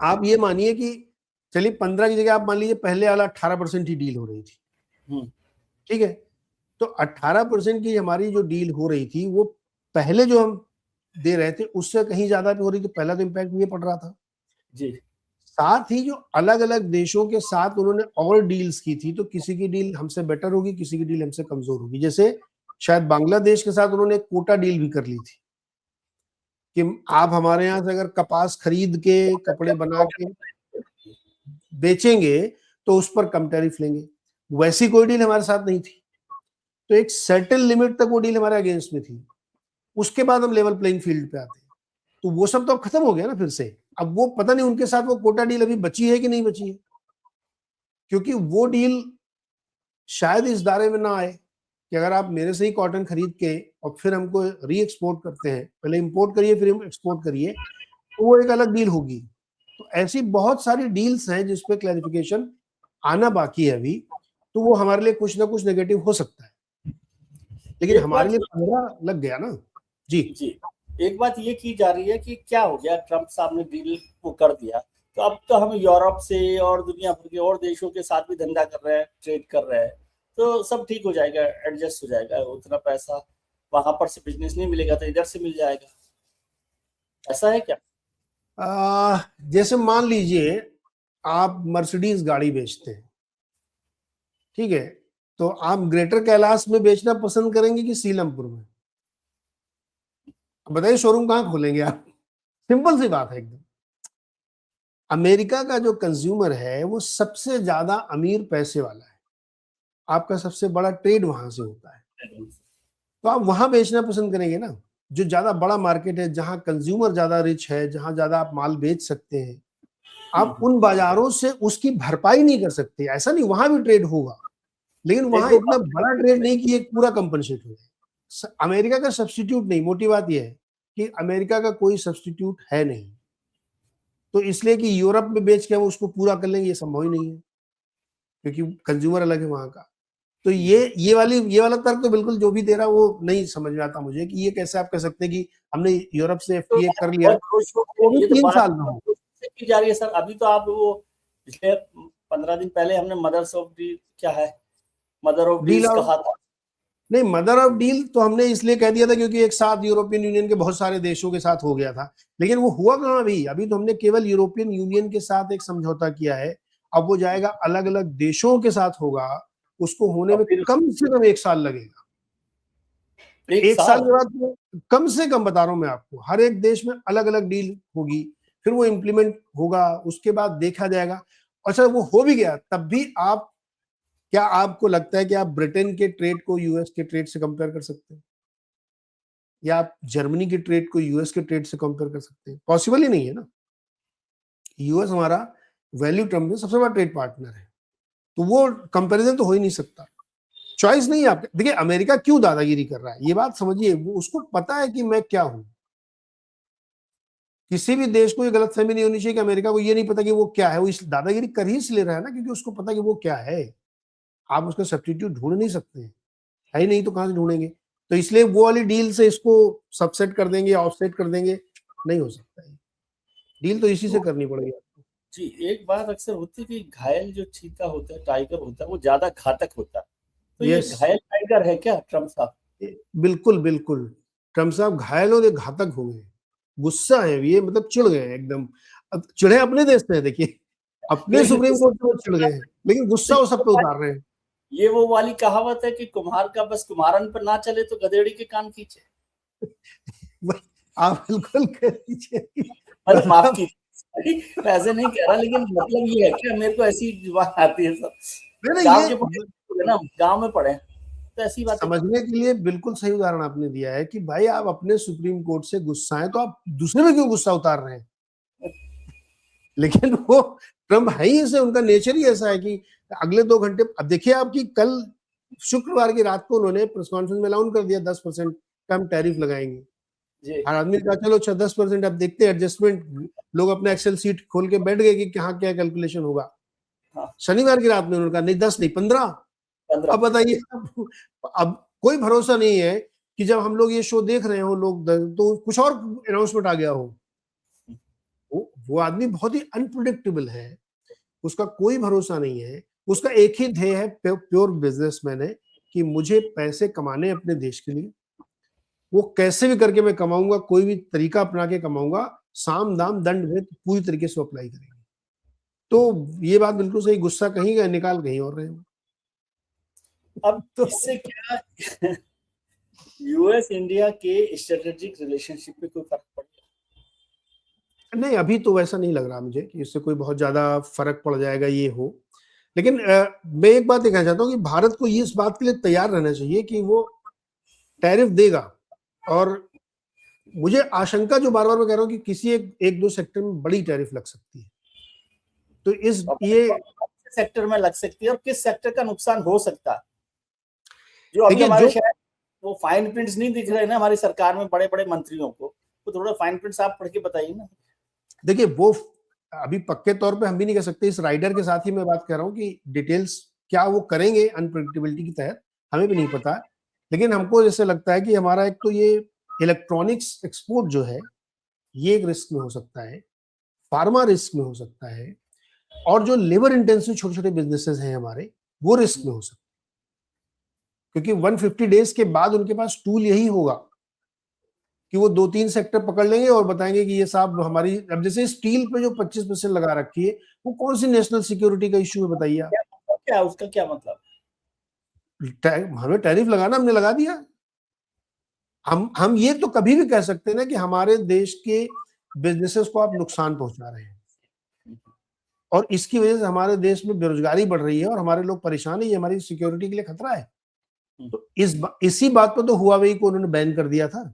आप ये मानिए कि चलिए 15 की जगह आप मान लीजिए पहले वाला 18% ही डील हो रही थी, ठीक है? तो 18% की हमारी जो डील हो रही थी वो पहले जो हम दे रहे थे उससे कहीं ज्यादा भी हो रही थी, पहला तो इम्पैक्ट ये पड़ रहा था जी। साथ ही जो अलग अलग देशों के साथ उन्होंने और डील्स की थी, तो किसी की डील हमसे बेटर होगी, किसी की डील हमसे कमजोर होगी। जैसे शायद बांग्लादेश के साथ उन्होंने एक कोटा डील भी कर ली थी कि आप हमारे यहाँ से अगर कपास खरीद के कपड़े बना के बेचेंगे तो उस पर कम टैरिफ लेंगे। वैसी कोई डील हमारे साथ नहीं थी, तो एक सर्टेन लिमिट तक वो डील हमारे अगेंस्ट में थी। उसके बाद हम लेवल प्लेइंग फील्ड पे आते हैं, तो वो सब तो अब खत्म हो गया ना फिर से। अब वो पता नहीं उनके साथ वो कोटा डील अभी बची है कि नहीं बची है, क्योंकि वो डील शायद इस दायरे में ना आए कि अगर आप मेरे से ही कॉटन खरीद के और फिर हमको री एक्सपोर्ट करते हैं, पहले इंपोर्ट करिए फिर एक्सपोर्ट करिए, तो वो एक अलग डील होगी। तो ऐसी बहुत सारी डील्स हैं जिसपे क्लैरिफिकेशन आना बाकी है अभी, तो वो हमारे लिए कुछ ना कुछ नेगेटिव हो सकता है, लेकिन हमारे लिए 15 लग गया ना। जी जी, एक बात ये की जा रही है कि क्या हो गया, ट्रम्प साहब ने डील को कर दिया तो अब तो हम यूरोप से और दुनिया भर के और देशों के साथ भी धंधा कर रहे हैं, ट्रेड कर रहे हैं, तो सब ठीक हो जाएगा, एडजस्ट हो जाएगा। उतना पैसा वहां पर से बिजनेस नहीं मिलेगा तो इधर से मिल जाएगा, ऐसा है क्या? जैसे मान लीजिए आप मर्सिडीज गाड़ी बेचते हैं, ठीक है, तो आप ग्रेटर कैलाश में बेचना पसंद करेंगे कि सीलमपुर में? बताइए शोरूम कहाँ खोलेंगे आप? सिंपल सी बात है एकदम। अमेरिका का जो कंज्यूमर है वो सबसे ज्यादा अमीर पैसे वाला है, आपका सबसे बड़ा ट्रेड वहां से होता है, तो आप वहां बेचना पसंद करेंगे ना, जो ज्यादा बड़ा मार्केट है, जहां कंज्यूमर ज्यादा रिच है, जहां ज्यादा आप माल बेच सकते हैं। आप उन बाजारों से उसकी भरपाई नहीं कर सकते, ऐसा नहीं, वहां भी ट्रेड होगा, लेकिन वहां एक इतना बड़ा ट्रेड नहीं कि एक पूरा कंपनसेट हो जाए। अमेरिका का सब्स्टिट्यूट नहीं, मोटी बात यह है कि अमेरिका का कोई सब्स्टिट्यूट है नहीं, तो इसलिए कि यूरोप में बेच के हम उसको पूरा कर लेंगे, ये संभव ही नहीं है, क्योंकि कंज्यूमर अलग है वहां का। तो ये वाला तर्क तो बिल्कुल जो भी दे रहा वो नहीं समझ में आता मुझे, कि ये कैसे आप कह सकते हैं कि हमने यूरोप से तो एफटीए कर लिया, बहुत जोश वो भी ये तो 3 बात साल में हो। से की जा रही है सर। अभी तो आप वो पिछले 15 दिन पहले हमने मदर्स ऑफ डील क्या है, मदर ऑफ डील डील्स कहा था। नहीं, मदर ऑफ डील तो हमने इसलिए कह दिया था क्योंकि एक साथ यूरोपियन यूनियन के बहुत सारे देशों के साथ हो गया था, लेकिन वो हुआ कहाँ अभी तो हमने केवल यूरोपियन यूनियन के साथ एक समझौता किया है, अब वो जाएगा अलग अलग देशों के साथ होगा, उसको होने और में फिर कम से कम 1 साल लगेगा। एक 1 साल साल के बाद तो कम से कम बता रहा हूं मैं आपको, हर एक देश में अलग अलग डील होगी, फिर वो इम्प्लीमेंट होगा, उसके बाद देखा जाएगा। अच्छा वो हो भी गया तब भी आप, क्या आपको लगता है कि आप ब्रिटेन के ट्रेड को यूएस के ट्रेड से कंपेयर कर सकते हैं, या आप जर्मनी के ट्रेड को यूएस के ट्रेड से कंपेयर कर सकते हैं? पॉसिबल ही नहीं है ना। यूएस हमारा वैल्यू टर्म में सबसे बड़ा ट्रेड पार्टनर है, तो वो कंपैरिजन तो हो ही नहीं सकता। चॉइस नहीं है आपके। देखिए अमेरिका क्यों दादागिरी कर रहा है, ये बात समझिए, वो उसको पता है कि मैं क्या हूं। किसी भी देश को ये गलतफहमी नहीं होनी चाहिए कि अमेरिका को ये नहीं पता कि वो क्या है, वो इस दादागिरी कर ही इसलिए रहा है ना क्योंकि उसको पता कि वो क्या है। आप उसका सब्स्टिट्यूट ढूंढ नहीं सकते, है ही नहीं तो कहां से ढूंढेंगे? तो इसलिए वो वाली डील से इसको सबसेट कर देंगे, ऑफसेट कर देंगे, नहीं हो सकता है। डील तो इसी से करनी पड़ेगी। जी, एक बात अक्सर होती है कि घायल जो चीता होता है, टाइगर होता है, वो ज्यादा घातक होता है। तो ये यस, घायल टाइगर है क्या ट्रम्प साहब? बिल्कुल बिल्कुल। ट्रम्प साहब घायल और घातक हो गए, गुस्सा है ये, मतलब चिढ़ गए हैं एकदम। अब चिढ़े अपने देश से है, देखिए अपने लेकिन सुप्रीम कोर्ट से वो चिढ़ गए हैं, लेकिन तो गुस्सा वो सब पे उतार रहे हैं। ये वो वाली कहावत है कि कुम्हार का बस कुम्हारन पर ना चले तो गधेड़ी के कान खींचे। आप बिल्कुल कह दीजिए। मतलब माफ मतलब कीजिए, मैं ऐसे नहीं कह रहा, लेकिन मतलब ये है कि मेरे को ऐसी जुबान आती है सब। नहीं गांव ये के पढ़े ना, गांव में पढ़े, तो ऐसी बातें। समझने के लिए बिल्कुल सही उदाहरण आपने दिया है कि भाई आप अपने सुप्रीम कोर्ट से गुस्सा है तो आप दूसरे में क्यों गुस्सा उतार रहे हैं? लेकिन वो ट्रम्प है ही ऐसे, उनका नेचर ही ऐसा है कि अगले 2 घंटे, अब देखिए आपकी कल शुक्रवार की रात को उन्होंने प्रेस कॉन्फ्रेंस में अनाउंस कर दिया 10% का हम टैरिफ लगाएंगे। जी हर आदमी ने कहा चलो अच्छा 10%, अब देखते हैं एडजस्टमेंट। लोग अपना एक्सेल सीट खोल के बैठ गए कि कहाँ क्या कैलकुलेशन होगा। हाँ, शनिवार की रात में उन्होंने कहा नहीं 10 नहीं 15। 15। अब बताइए, अब कोई भरोसा नहीं है कि जब हम लोग ये शो देख रहे हो लोग तो कुछ और अनाउंसमेंट आ गया हो। वो आदमी बहुत ही अनप्रिडिक्टेबल है, उसका कोई भरोसा नहीं है। उसका एक ही ध्येय है, प्योर बिजनेसमैन है, कि मुझे पैसे कमाने हैं अपने देश के लिए, वो कैसे भी करके मैं कमाऊंगा, कोई भी तरीका अपना के कमाऊंगा, साम दाम दंड भेद पूरी तरीके से अप्लाई करेंगे। तो ये बात बिल्कुल सही, गुस्सा कहीं गए निकाल कहीं और रहे हो। अब तो इससे क्या यूएस इंडिया के स्ट्रेटेजिक रिलेशनशिप में कोई फर्क पड़ेगा? नहीं, अभी तो वैसा नहीं लग रहा मुझे कि इससे कोई बहुत ज्यादा फर्क पड़ जाएगा ये हो। लेकिन मैं एक बात कहना चाहता हूँ कि भारत को ये इस बात के लिए तैयार रहना चाहिए कि वो टैरिफ देगा, और मुझे आशंका जो बार बार मैं कह रहा हूँ कि किसी एक दो सेक्टर में बड़ी टैरिफ लग सकती है। तो इस ये सेक्टर में लग सकती है और किस सेक्टर का नुकसान हो सकता है? जो अभी देखिए हमारे जो शायद वो फाइन प्रिंट्स नहीं दिख रहे ना हमारी सरकार में बड़े बड़े मंत्रियों को, तो थोड़ा फाइन प्रिंट्स आप पढ़ के बताइए ना। देखिए वो अभी पक्के तौर पे हम भी नहीं कह सकते, इस राइडर के साथ ही मैं बात कर रहा हूँ कि डिटेल्स क्या वो करेंगे अनप्रेडिक्टेबिलिटी के तहत, हमें भी नहीं पता। लेकिन हमको जैसे लगता है कि हमारा एक तो ये इलेक्ट्रॉनिक्स एक्सपोर्ट जो है ये एक रिस्क में हो सकता है, फार्मा रिस्क में हो सकता है, और जो लेबर इंटेंसिव छोटे छोटे बिजनेसेस हैं हमारे, वो रिस्क में हो सकते हैं, क्योंकि 150 डेज के बाद उनके पास टूल यही होगा कि वो 2-3 सेक्टर पकड़ लेंगे और बताएंगे कि ये साहब हमारी, अब जैसे स्टील पे जो 25% लगा रखी है, वो कौन सी नेशनल सिक्योरिटी का इश्यू है बताइए आप? क्या उसका क्या मतलब? हमें टैरिफ लगाना, हमने लगा दिया। हम ये तो कभी भी कह सकते हैं ना कि हमारे देश के बिजनेसेस को आप नुकसान पहुंचा रहे हैं, और इसकी वजह से हमारे देश में बेरोजगारी बढ़ रही है और हमारे लोग परेशान है, ये हमारी सिक्योरिटी के लिए खतरा है। तो इसी बात पर तो हुआवेई को उन्होंने बैन कर दिया था।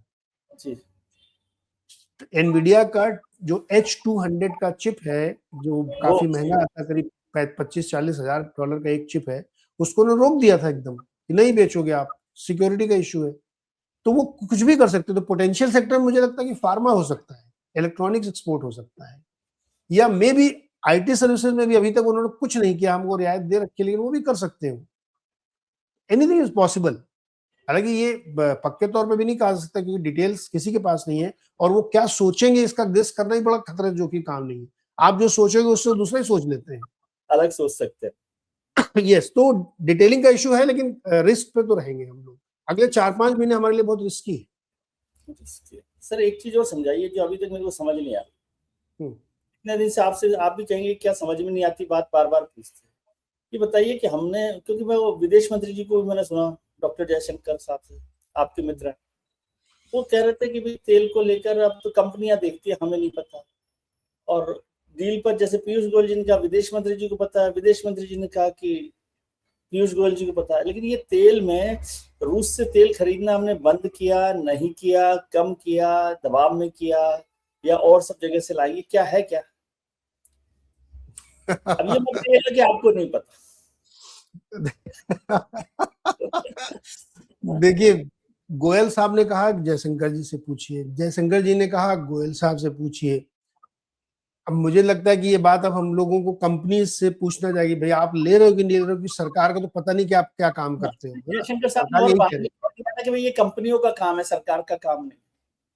एनवीडिया का जो H200 का चिप है, जो काफी महंगा आता है, करीब 25-40 हजार डॉलर का एक चिप है, उसको उन्होंने रोक दिया था एकदम कि नहीं बेचोगे आप, सिक्योरिटी का इश्यू है। तो वो कुछ भी कर सकते, तो पोटेंशियल सेक्टर मुझे लगता है कि फार्मा हो सकता है, इलेक्ट्रॉनिक्स एक्सपोर्ट हो सकता है, या मे बी आईटी सर्विसेज में भी अभी तक उन्होंने कुछ नहीं किया, हमको रियायत दे रखी, लेकिन वो भी कर सकते हो। Anything is possible. हालांकि ये पक्के तौर पे भी नहीं कहा जा सकता क्योंकि डिटेल्स किसी के पास नहीं है, और वो क्या सोचेंगे इसका गेस करना ही बड़ा खतरा जो कि काम नहीं है। आप जो सोचोगे उससे दूसरा ही सोच लेते हैं, अलग सोच सकते हैं। यस, तो डिटेलिंग का इशू है, लेकिन रिस्क पे तो रहेंगे हम लोग। अगले 4-5 महीने हमारे लिए बहुत रिस्की है। सर एक चीज और समझाइए जो अभी तक मेरे को समझ नहीं आ रही। हम्म। इतने दिन से आपसे, आप भी कहेंगे क्या समझ में नहीं आती बात, बार बार पूछते हैं। ये बताइए कि हमने, क्योंकि मैं वो विदेश मंत्री जी को भी मैंने सुना, डॉक्टर जयशंकर साहब से, आपके मित्र हैं, वो कह रहे थे कि भाई तेल को लेकर अब तो कंपनियां देखती है, हमें नहीं पता। और डील पर जैसे पीयूष गोयल जी ने कहा विदेश मंत्री जी को पता है, विदेश मंत्री जी ने कहा कि पीयूष गोयल जी को पता है, लेकिन ये तेल में रूस से तेल खरीदना हमने बंद किया, नहीं किया, कम किया, दबाव में किया, या और सब जगह से लाइए, क्या है क्या? अब ये मत कहिएगा कि आपको नहीं पता। देखिए, गोयल साहब ने कहा जयशंकर जी से पूछिए, जयशंकर जी ने कहा गोयल साहब से पूछिए। अब मुझे लगता है कि ये बात अब हम लोगों को कंपनी से पूछना चाहिए, भाई आप ले रहे हो कि नहीं ले रहे हो, कि सरकार का तो पता नहीं कि आप क्या काम करते हो, है ना? जयशंकर साहब ने सरकार और यही बात कह रही है। कि भाई ये कंपनियों का काम है, सरकार का काम नहीं।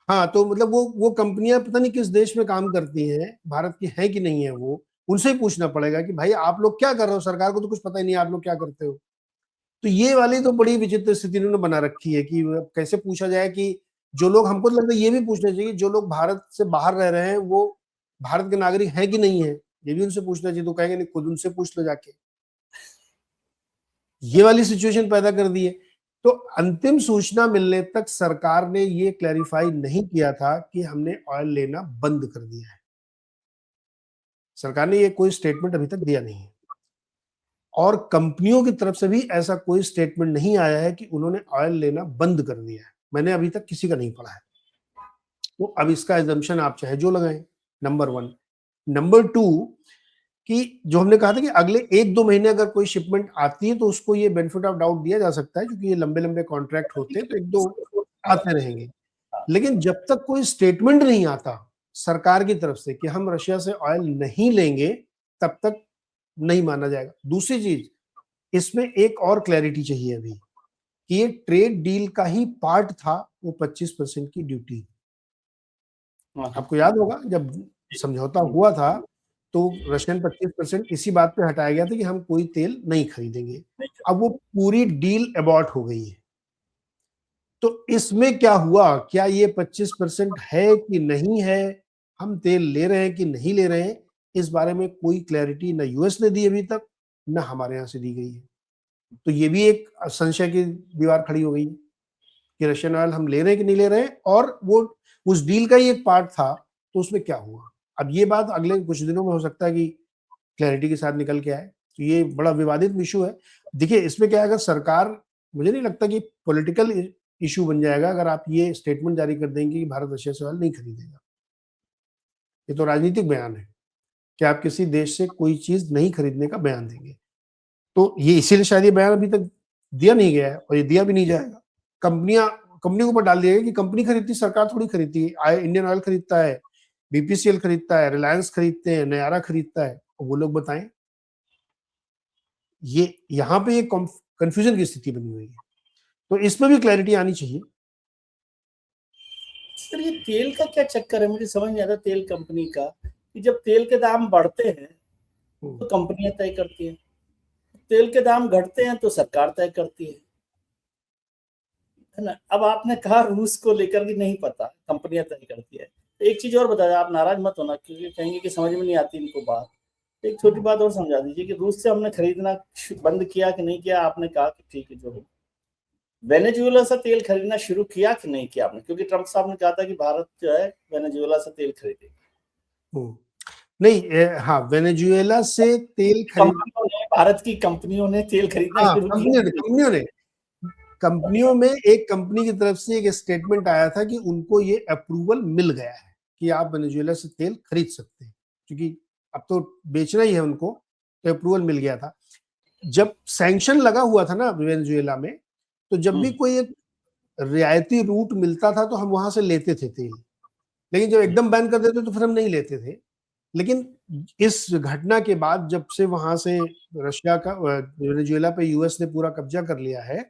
हाँ, तो मतलब वो कंपनियां पता नहीं किस देश में काम करती हैं, भारत की है कि नहीं है, वो उनसे ही पूछना पड़ेगा कि भाई आप लोग क्या कर रहे हो, सरकार को तो कुछ पता ही नहीं आप लोग क्या करते हो। तो ये वाली तो बड़ी विचित्र स्थिति इन्होंने बना रखी है कि कैसे पूछा जाए कि जो लोग, हमको तो लगता है ये भी पूछना चाहिए जो लोग भारत से बाहर रह रहे हैं वो भारत के नागरिक हैं कि नहीं है, ये भी उनसे पूछना चाहिए। तो कहेंगे नहीं, खुद उनसे पूछ लो जाके। ये वाली सिचुएशन पैदा कर दी है। तो अंतिम सूचना मिलने तक सरकार ने ये क्लैरिफाई नहीं किया था कि हमने ऑयल लेना बंद कर दिया है। सरकार ने ये कोई स्टेटमेंट अभी तक दिया नहीं है, और कंपनियों की तरफ से भी ऐसा कोई स्टेटमेंट नहीं आया है कि उन्होंने ऑयल लेना बंद कर दिया है। मैंने अभी तक किसी का नहीं पढ़ा है। तो अब इसका एजम्पशन आप चाहे जो लगाएं, नंबर 1। नंबर 2 कि जो हमने कहा था कि अगले 1-2 महीने अगर कोई शिपमेंट आती है तो उसको ये बेनिफिट ऑफ डाउट दिया जा सकता है, क्योंकि ये लंबे लंबे कॉन्ट्रैक्ट होते हैं तो 1-2 आते रहेंगे। लेकिन जब तक कोई स्टेटमेंट नहीं आता सरकार की तरफ से कि हम रशिया से ऑयल नहीं लेंगे, तब तक नहीं माना जाएगा। दूसरी चीज, इसमें एक और क्लैरिटी चाहिए अभी कि ये ट्रेड डील का ही पार्ट था, वो 25% की ड्यूटी। आपको याद होगा जब समझौता हुआ था तो रशियन 25% इसी बात पे हटाया गया था कि हम कोई तेल नहीं खरीदेंगे। अब वो पूरी डील अबॉर्ट हो गई है। तो इसमें क्या हुआ, क्या ये 25% है कि नहीं है, हम तेल ले रहे हैं कि नहीं ले रहे हैं, इस बारे में कोई क्लैरिटी ना यूएस ने दी अभी तक, ना हमारे यहाँ से दी गई है। तो ये भी एक संशय की दीवार खड़ी हो गई कि रशियन ऑयल हम ले रहे हैं कि नहीं ले रहे हैं, और वो उस डील का ही एक पार्ट था, तो उसमें क्या हुआ। अब ये बात अगले कुछ दिनों में हो सकता है कि क्लैरिटी के साथ निकल के आए। तो ये बड़ा विवादित इशू है। देखिए, इसमें क्या है, अगर सरकार, मुझे नहीं लगता कि पॉलिटिकल इशू बन जाएगा अगर आप ये स्टेटमेंट जारी कर देंगे कि भारत रशिया से ऑयल नहीं खरीदेगा। ये तो राजनीतिक बयान है कि आप किसी देश से कोई चीज नहीं खरीदने का बयान देंगे। तो ये इसीलिए शायद ये बयान अभी तक दिया नहीं गया है, और ये दिया भी नहीं जाएगा। कंपनी के ऊपर डाल दिया गया कि कंपनी खरीदती, सरकार थोड़ी खरीदती है। इंडियन ऑयल खरीदता है, बीपीसीएल खरीदता है, रिलायंस खरीदते हैं, नयारा खरीदता है, वो लोग बताएं। ये यहाँ पे एक कंफ्यूजन की स्थिति बनी हुई है, तो इसमें भी क्लैरिटी आनी चाहिए। सर ये तेल का क्या चक्कर है, मुझे समझ नहीं आता तेल कंपनी का, कि जब तेल के दाम बढ़ते हैं तो कंपनियां तय करती हैं, तेल के दाम घटते हैं तो सरकार तय करती है। है ना। अब आपने कहा रूस को लेकर भी नहीं पता, कंपनियां तय करती है। एक चीज और बताया, आप नाराज मत होना क्योंकि कहेंगे कि समझ में नहीं आती इनको बात। एक छोटी बात और समझा दीजिए कि रूस से हमने खरीदना बंद किया कि नहीं किया। आपने कहा कि ठीक है जो है। वेनेजुएला से तेल खरीदना शुरू किया कि नहीं किया आपने, क्योंकि ट्रंप साहब ने कहा था कि भारत जो है वेनेजुएला से तेल खरीदेगा। नहीं हाँ, वेनेजुएला से तेल खरीद, भारत की कंपनियों ने तेल खरीदना हाँ शुरू कंपनियों कंपनियों में एक कंपनी की तरफ से एक स्टेटमेंट आया था कि उनको ये अप्रूवल मिल गया है कि आप वेनेजुएला से तेल खरीद सकते हैं, क्योंकि अब तो बेचना ही है उनको, तो अप्रूवल मिल गया था। जब सैंक्शन लगा हुआ था ना वेनेजुएला में, तो जब भी कोई एक रियायती रूट मिलता था तो हम वहां से लेते थे तेल, लेकिन जब एकदम बैन कर देते तो फिर हम नहीं लेते थे। लेकिन इस घटना के बाद जब से वहां से रशिया का वेनेजुएला पे यूएस ने पूरा कब्जा कर लिया है,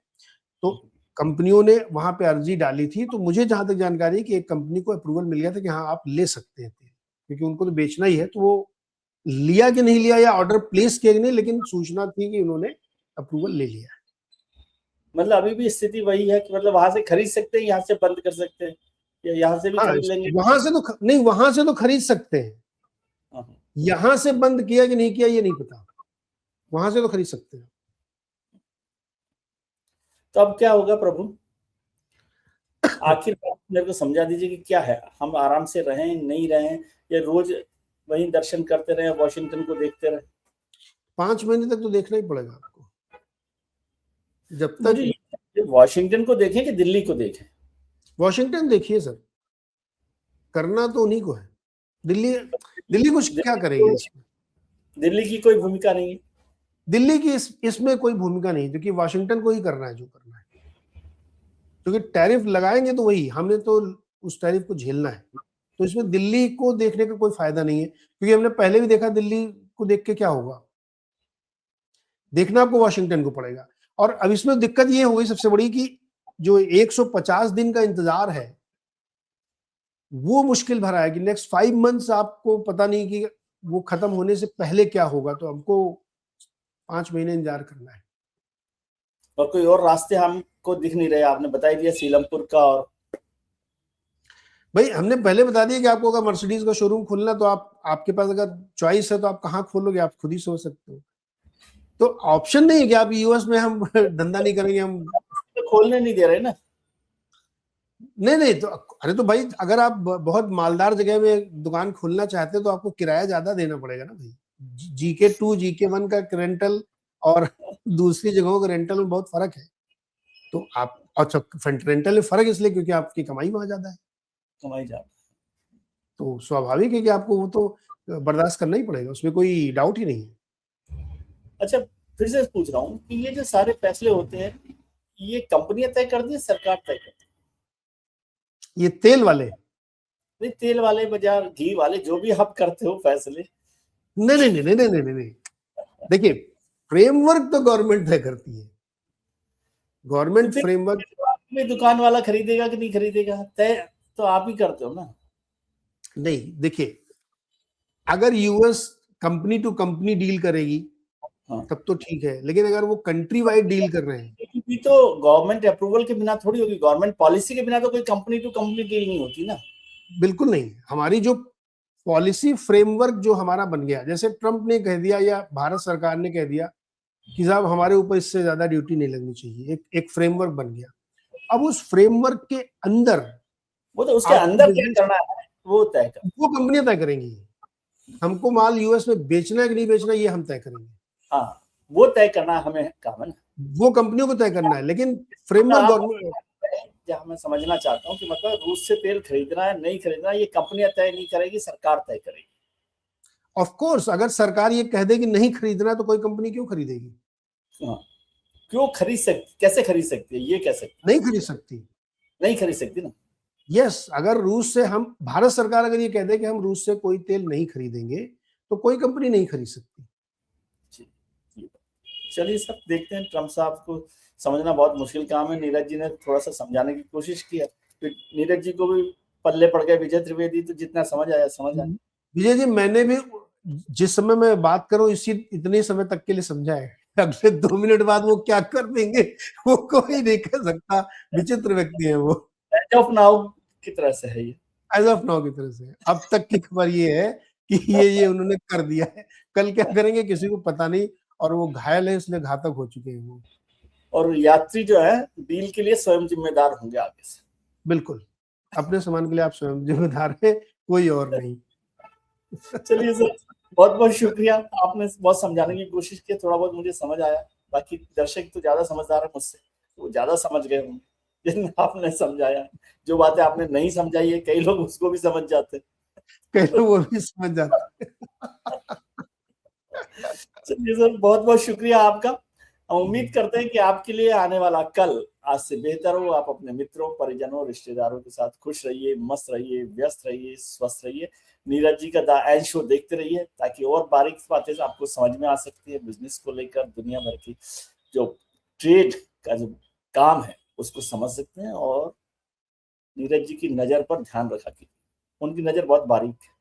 तो कंपनियों ने वहां पे अर्जी डाली थी। तो मुझे जहां तक जानकारी है कि एक कंपनी को अप्रूवल मिल गया था कि हाँ आप ले सकते हैं तेल, क्योंकि उनको तो बेचना ही है। तो वो लिया कि नहीं लिया या ऑर्डर प्लेस किया कि नहीं, लेकिन सूचना थी कि उन्होंने अप्रूवल ले लिया। मतलब अभी भी स्थिति वही है कि मतलब वहां से खरीद सकते हैं, यहाँ से बंद कर सकते हैं, या यहाँ से भी हाँ, खरीद लेंगे? वहां से तो नहीं, वहां से तो खरीद सकते हैं, यहां से बंद किया कि नहीं किया ये नहीं पता, वहां से तो खरीद सकते हैं। तो अब क्या होगा प्रभु, आखिर मेरे को समझा दीजिए कि क्या है, हम आराम से रहें नहीं रहें, या रोज वही दर्शन करते रहे, वॉशिंगटन को देखते रहे? 5 महीने तक तो देखना ही पड़ेगा आपको, जब तक। मुझे वॉशिंगटन को देखें कि दिल्ली को देखें? वॉशिंगटन देखिए सर, करना तो उन्हीं को है। दिल्ली कुछ क्या करेगी इसमें? दिल्ली की कोई भूमिका नहीं है। दिल्ली की इसमें कोई भूमिका नहीं, क्योंकि वॉशिंगटन को ही करना है जो करना है, क्योंकि टैरिफ लगाएंगे तो वही, हमने तो उस टैरिफ को झेलना है। तो इसमें दिल्ली को देखने का कोई फायदा नहीं है, क्योंकि हमने पहले भी देखा दिल्ली को देख के क्या होगा, देखना आपको वॉशिंगटन को पड़ेगा। और अब इसमें दिक्कत ये हो गई सबसे बड़ी कि जो 150 दिन का इंतजार है वो मुश्किल भरा है, कि नेक्स्ट 5 मंथ्स आपको पता नहीं कि वो खत्म होने से पहले क्या होगा। तो हमको 5 महीने इंतजार करना है। और कोई और रास्ते हमको दिख नहीं रहे? आपने बता दिया सीलमपुर का, और भाई हमने पहले बता दिया कि आपको अगर मर्सिडीज का शोरूम खोलना तो आप, आपके पास अगर चॉइस है तो आप कहाँ खोलोगे, आप खुद ही सोच सकते हो। तो ऑप्शन नहीं है कि आप यूएस में हम धंधा नहीं करेंगे, हम तो खोलने नहीं दे रहे ना। नहीं तो अरे तो भाई अगर आप बहुत मालदार जगह में दुकान खोलना चाहते हो तो आपको किराया ज्यादा देना पड़ेगा ना भाई। GK2 GK1 का रेंटल और दूसरी जगहों का रेंटल में बहुत फर्क है। तो आप, अच्छा रेंटल में फर्क इसलिए क्योंकि आपकी कमाई वहां ज्यादा है, कमाई जा। तो स्वाभाविक है कि आपको वो तो बर्दाश्त करना ही पड़ेगा, उसमें कोई डाउट ही नहीं है। अच्छा, फिर से पूछ रहा हूँ कि ये जो सारे फैसले होते हैं, ये कंपनियां तय करती है, सरकार तय करती है? ये तेल वाले नहीं, तेल वाले, बाजार घी वाले, जो भी आप करते हो फैसले। नहीं, देखिए फ्रेमवर्क तो गवर्नमेंट तय करती है, गवर्नमेंट फ्रेमवर्क। दुकान वाला खरीदेगा कि नहीं खरीदेगा, तय तो आप ही करते हो ना? नहीं देखिए, अगर US company to company deal करेगी तब तो ठीक है, लेकिन अगर वो कंट्री वाइड डील कर रहे हैं, ये तो गवर्नमेंट अप्रूवल के बिना थोड़ी होगी, गवर्नमेंट पॉलिसी के बिना तो कोई कंपनी टू कंपनी डील नहीं होती ना। बिल्कुल नहीं। हमारी जो पॉलिसी फ्रेमवर्क जो हमारा बन गया, जैसे ट्रंप ने कह दिया या भारत सरकार ने कह दिया कि साहब हमारे ऊपर इससे ज्यादा ड्यूटी नहीं लगनी चाहिए, एक फ्रेमवर्क बन गया। अब उस फ्रेमवर्क के अंदर वो तो उसके अंदर क्या करना है वो तय कर, वो कंपनियां तय करेंगी। हमको माल यूएस में बेचना है कि नहीं बेचना ये हम तय करेंगे। हाँ, वो तय करना हमें काम है ना, वो कंपनियों को तय करना है, लेकिन फ्रेमवर्क गवर्नमेंट। जहाँ मैं समझना चाहता हूँ कि मतलब रूस से तेल खरीदना है नहीं खरीदना, ये कंपनियां तय नहीं करेगी, सरकार तय करेगी। ऑफ कोर्स, अगर सरकार ये कह दे कि नहीं खरीदना तो कोई कंपनी क्यों खरीदेगी? हाँ, क्यों खरीद सकती, कैसे खरीद सकती है, ये कह सकती? नहीं खरीद सकती, नहीं खरीद सकती ना। यस, अगर रूस से हम, भारत सरकार अगर ये कह दे कि हम रूस से कोई तेल नहीं खरीदेंगे तो कोई कंपनी नहीं खरीद सकती। चलिए सब देखते हैं, ट्रम्प साहब को समझना बहुत मुश्किल काम है। नीरज जी ने थोड़ा सा समझाने की कोशिश किया, तो नीरज जी को भी पल्ले पड़ गए विजय त्रिवेदी, तो जितना समझ आया समझ आया। विजय जी, मैंने भी जिस समय मैं बात करूं इसी इतने समय तक के लिए समझा है। अगले 2 मिनट बाद वो क्या कर देंगे वो कोई नहीं कह सकता। विचित्र व्यक्ति है वो। एज ऑफ नाउ की तरह से है ये। एज़ ऑफ नाउ की तरह से। अब तक की खबर ये है कि ये उन्होंने कर दिया है। कल क्या करेंगे किसी को पता नहीं, और वो घायल है इसलिए घातक हो चुके हैं वो। और यात्री जो है डील के लिए स्वयं जिम्मेदार होंगे आगे से। बिल्कुल, अपने सामान के लिए आप स्वयं ज़िम्मेदार हैं, कोई और नहीं। चलिए सर, बहुत-बहुत शुक्रिया। आपने बहुत समझाने की कोशिश की, थोड़ा बहुत मुझे समझ आया। बाकी दर्शक तो ज़्यादा समझदार है मुझसे, वो ज़्यादा समझ गए होंगे, जितना आपने समझाया। जो बातें आपने नहीं समझाई है, कई लोग उसको भी समझ जाते हैं। कई लोग वो भी समझ जाते हैं। चलिए सर, बहुत-बहुत शुक्रिया आपका। हम जी। उम्मीद करते हैं कि आपके लिए आने वाला कल आज से बेहतर हो। आप अपने मित्रों, परिजनों, रिश्तेदारों के साथ खुश रहिए, मस्त रहिए, व्यस्त रहिए, स्वस्थ रहिए। नीरज जी का द एंड शो देखते रहिए ताकि और बारीक बातें आपको समझ में आ सकती है बिज़नेस को लेकर, दुनिया भर की जो ट्रेड का जो काम है, उसको समझ सकते हैं। और नीरज जी की नज़र पर ध्यान रखा कीजिए। उनकी नज़र बहुत बारीक है।